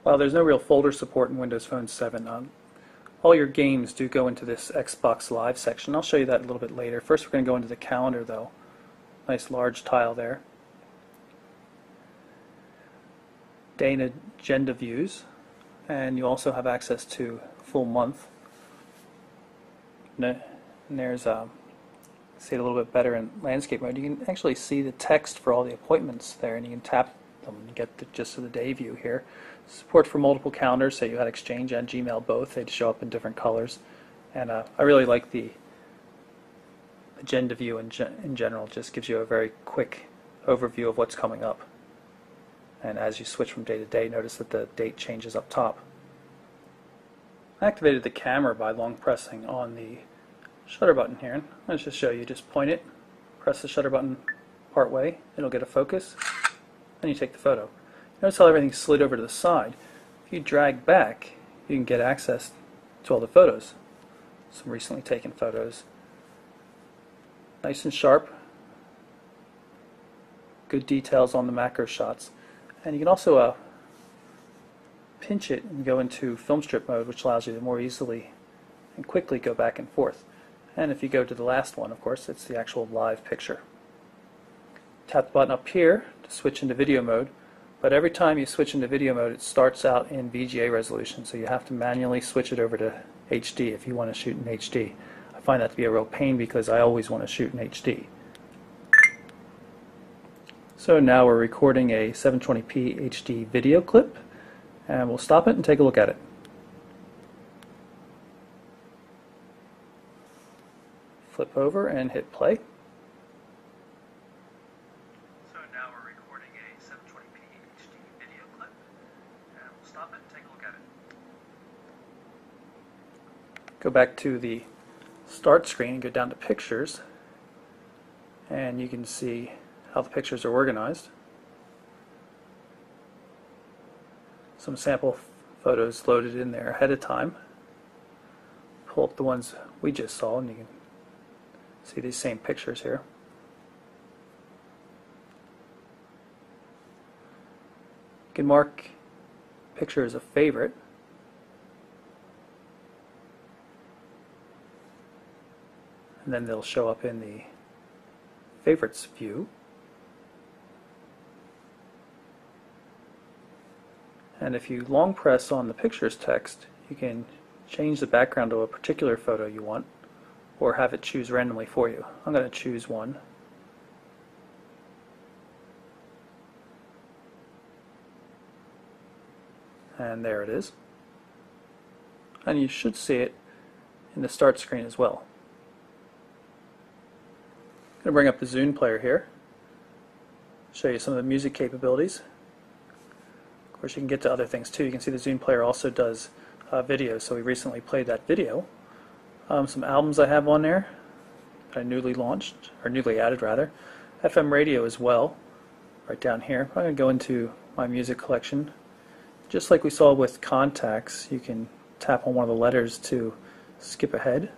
While there's no real folder support in Windows Phone 7, all your games do go into this Xbox Live section. I'll show you that a little bit later. First we're going to go into the calendar though. Nice large tile there. Day and agenda views, and you also have access to full month. And there's see it a little bit better in landscape mode. You can actually see the text for all the appointments there, and you can tap them and get the gist of the day view here. Support for multiple calendars, so you had Exchange and Gmail both. They'd show up in different colors, and I really like the agenda view in general. It just gives you a very quick overview of what's coming up. And as you switch from day to day, notice that the date changes up top. I activated the camera by long pressing on the shutter button here. Let's just show you. Just point it, press the shutter button part way, it'll get a focus, and you take the photo. Notice how everything's slid over to the side. If you drag back, you can get access to all the photos. Some recently taken photos. Nice and sharp. Good details on the macro shots. And you can also pinch it and go into film strip mode, which allows you to more easily and quickly go back and forth. And if you go to the last one, of course, it's the actual live picture. Tap the button up here to switch into video mode, but every time you switch into video mode, it starts out in VGA resolution, so you have to manually switch it over to HD if you want to shoot in HD. I find that to be a real pain because I always want to shoot in HD. So now we're recording a 720p HD video clip, and we'll stop it and take a look at it. Flip over and hit play. So now we're recording a 720p HD video clip, and we'll stop it and take a look at it. Go back to the start screen and go down to pictures, and you can see how the pictures are organized. Some sample photos loaded in there ahead of time. Pull up the ones we just saw and you can see these same pictures here. You can mark picture as a favorite. And then they'll show up in the favorites view. And if you long press on the pictures text, you can change the background to a particular photo you want, or have it choose randomly for you. I'm going to choose one. And there it is. And you should see it in the start screen as well. I'm going to bring up the Zune player here, show you some of the music capabilities. Of course, you can get to other things too. You can see the Zune player also does video, so we recently played that video. Some albums I have on there that I newly launched, or newly added rather. FM radio as well, right down here. I'm going to go into my music collection. Just like we saw with contacts, you can tap on one of the letters to skip ahead.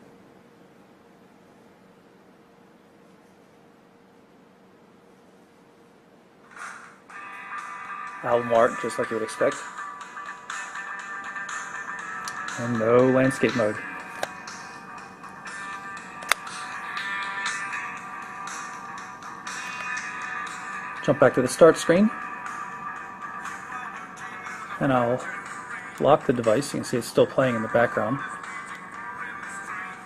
Album art, just like you would expect. And no landscape mode. Jump back to the start screen, and I'll lock the device. You can see it's still playing in the background.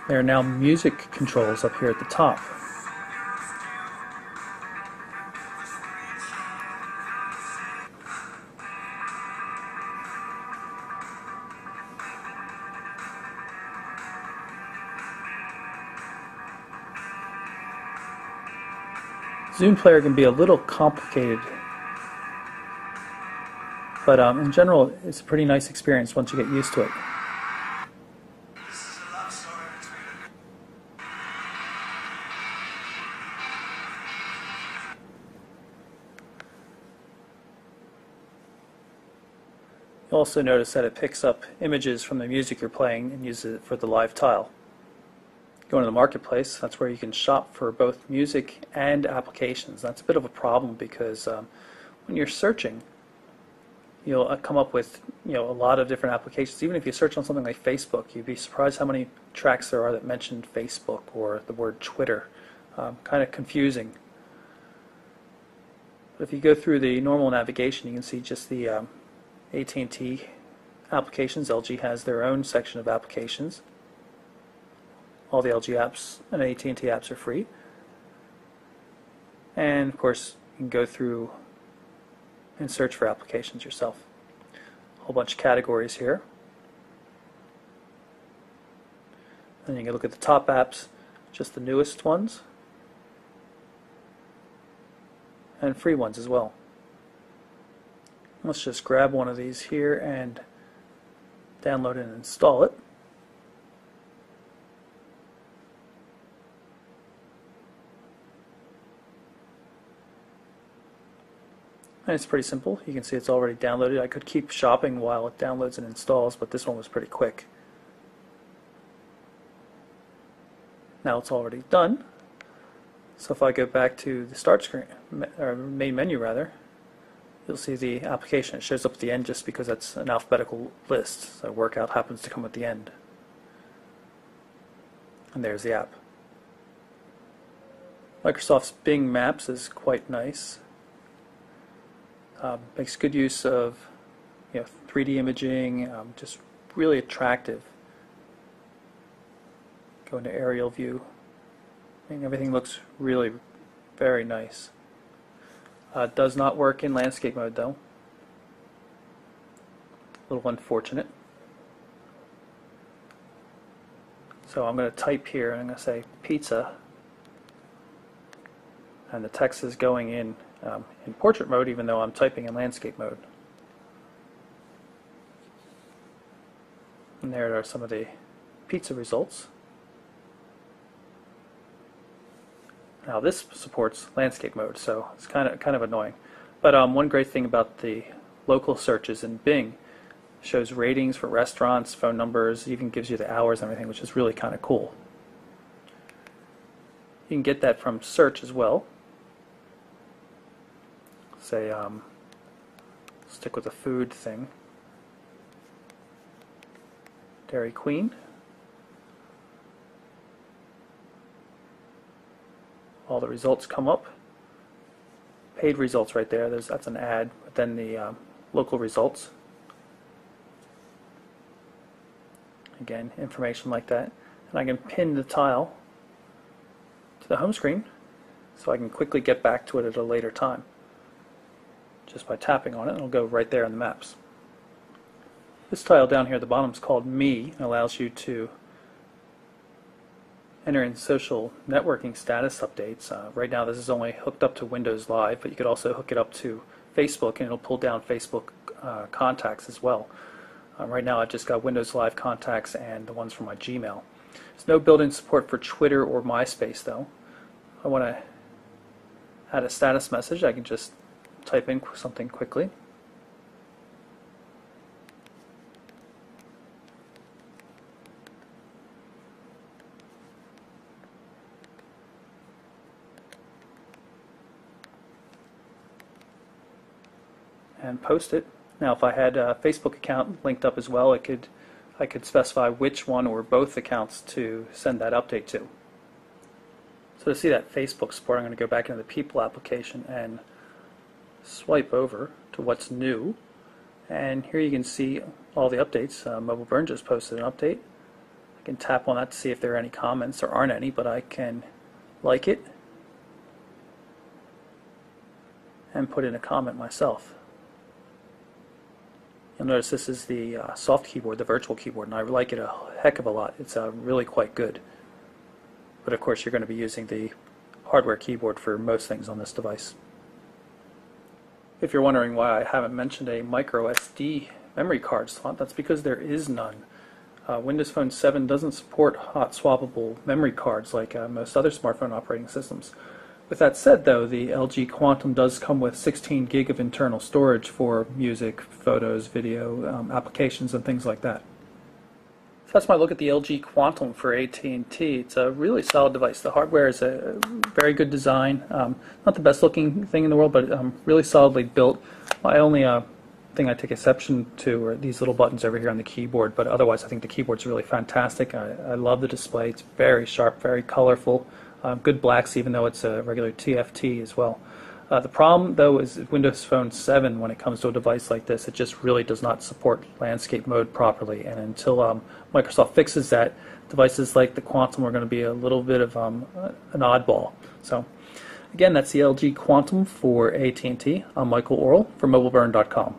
There are now music controls up here at the top. Zune player can be a little complicated, but in general it's a pretty nice experience once you get used to it. You'll also notice that it picks up images from the music you're playing and uses it for the live tile. Go into the marketplace, that's where you can shop for both music and applications. That's a bit of a problem because when you're searching, you'll come up with a lot of different applications. Even if you search on something like Facebook, you'd be surprised how many tracks there are that mention Facebook or the word Twitter. Kind of confusing. But if you go through the normal navigation, you can see just the AT&T applications. LG has their own section of applications. All the LG apps and AT&T apps are free. And of course, you can go through and search for applications yourself. A whole bunch of categories here. And you can look at the top apps, just the newest ones, and free ones as well. Let's just grab one of these here and download and install it. And it's pretty simple. You can see it's already downloaded. I could keep shopping while it downloads and installs, but this one was pretty quick. Now it's already done. So if I go back to the start screen, or main menu rather, you'll see the application. It shows up at the end just because that's an alphabetical list. So Workout happens to come at the end. And there's the app. Microsoft's Bing Maps is quite nice. Makes good use of 3D imaging, just really attractive. Go into aerial view. I mean, everything looks really very nice. Does not work in landscape mode though. A little unfortunate. So I'm going to type here and I'm going to say pizza, and the text is going in portrait mode even though I'm typing in landscape mode. And there are some of the pizza results. Now this supports landscape mode, so it's kind of annoying. But one great thing about the local searches in Bing, shows ratings for restaurants, phone numbers, even gives you the hours and everything, which is really kind of cool. You can get that from search as well. Say, stick with the food thing. Dairy Queen. All the results come up. Paid results right there. That's an ad. But then the local results. Again, information like that. And I can pin the tile to the home screen so I can quickly get back to it at a later time. Just by tapping on it, it'll go right there in the maps. This tile down here at the bottom is called Me, and allows you to enter in social networking status updates. Right now this is only hooked up to Windows Live, but you could also hook it up to Facebook and it'll pull down Facebook contacts as well. Right now I've just got Windows Live contacts and the ones from my Gmail. There's no built-in support for Twitter or MySpace though. I want to add a status message. I can just type in something quickly. And post it. Now if I had a Facebook account linked up as well, I could specify which one or both accounts to send that update to. So to see that Facebook support, I'm going to go back into the People application and swipe over to what's new, and here you can see all the updates. Mobile Burn just posted an update. I can tap on that to see if there are any comments. There aren't any, but I can like it and put in a comment myself. You'll notice this is the soft keyboard, the virtual keyboard, and I like it a heck of a lot. It's really quite good. But of course you're going to be using the hardware keyboard for most things on this device. If you're wondering why I haven't mentioned a micro SD memory card slot, that's because there is none. Windows Phone 7 doesn't support hot swappable memory cards like most other smartphone operating systems. With that said though, the LG Quantum does come with 16 gig of internal storage for music, photos, video, applications and things like that. So that's my look at the LG Quantum for AT&T. It's a really solid device. The hardware is a very good design. Not the best looking thing in the world, but really solidly built. My only thing I take exception to are these little buttons over here on the keyboard, but otherwise I think the keyboard's really fantastic. I love the display. It's very sharp, very colorful, good blacks even though it's a regular TFT as well. The problem though is Windows Phone 7, when it comes to a device like this, it just really does not support landscape mode properly, and until Microsoft fixes that, devices like the Quantum are going to be a little bit of an oddball. So again, that's the LG Quantum for AT&T. I'm Michael Orrell for MobileBurn.com.